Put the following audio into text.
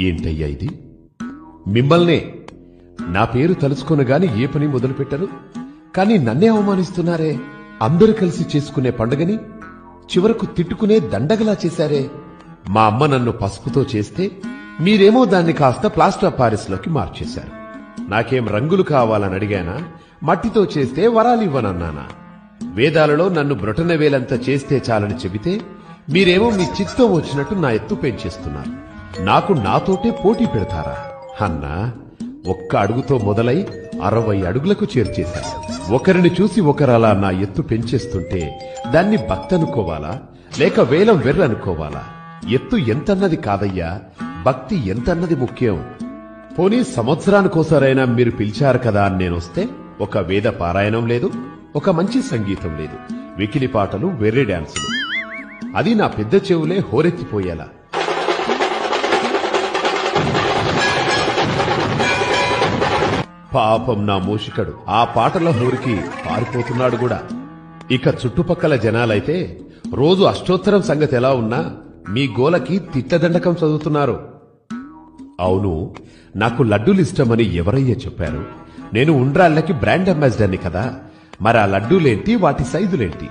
ఏంటయ్యా ఇది? మిమ్మల్నే నా పేరు తలుచుకొనగాని ఏ పని మొదలుపెట్టరు, కాని నన్నే అవమానిస్తున్నారే. అందరూ కలిసి చేసుకునే పండుగని చివరకు తిట్టుకునే దండగలా చేశారే. మా అమ్మ నన్ను పసుపుతో చేస్తే మీరేమో దాన్ని కాస్త ప్లాస్టర్ ఆఫ్ పారిస్ లోకి మార్చేశారు. నాకేం రంగులు కావాలని అడిగానా? మట్టితో చేస్తే వరాలివ్వనన్నానా? వేదాలలో నన్ను బ్రొటనవేలంతా చేస్తే చాలని చెబితే మీరేమో మీ చిత్తం వచ్చినట్టు నా ఎత్తు పెంచేస్తున్నారు. నాకు నాతోటే పోటీ పెడతారా? అన్నా, ఒక్క అడుగుతో మొదలై 60 అడుగులకు చేర్చేశారు. ఒకరిని చూసి ఒకరలా నా ఎత్తు పెంచేస్తుంటే దాన్ని భక్తనుకోవాలా లేక వేలం వెర్రనుకోవాలా? ఎత్తు ఎంతన్నది కాదయ్యా, భక్తి ఎంతన్నది ముఖ్యం. పోనీ సంవత్సరానికోసారైనా మీరు పిలిచారు కదా అని నేనొస్తే ఒక వేద పారాయణం లేదు, ఒక మంచి సంగీతం లేదు, వికిలి పాటలు, వెర్రి డాన్సులు. అది నా పెద్ద చెవులే హోరెత్తిపోయేలా. పాపం నా మూషికడు ఆ పాటల హోరికి పారిపోతున్నాడు కూడా. ఇక చుట్టుపక్కల జనాలైతే రోజు అష్టోత్తరం సంగతి ఎలా ఉన్నా మీ గోలకి తిట్టదండకం చదువుతున్నారు. అవును, నాకు లడ్డూలు ఇష్టమని ఎవరయ్యా చెప్పారు? నేను ఉండ్రాళ్ళకి బ్రాండ్ అంబాసిడర్ని కదా. మరి ఆ లడ్డూలేంటి, వాటి సైజులేంటి?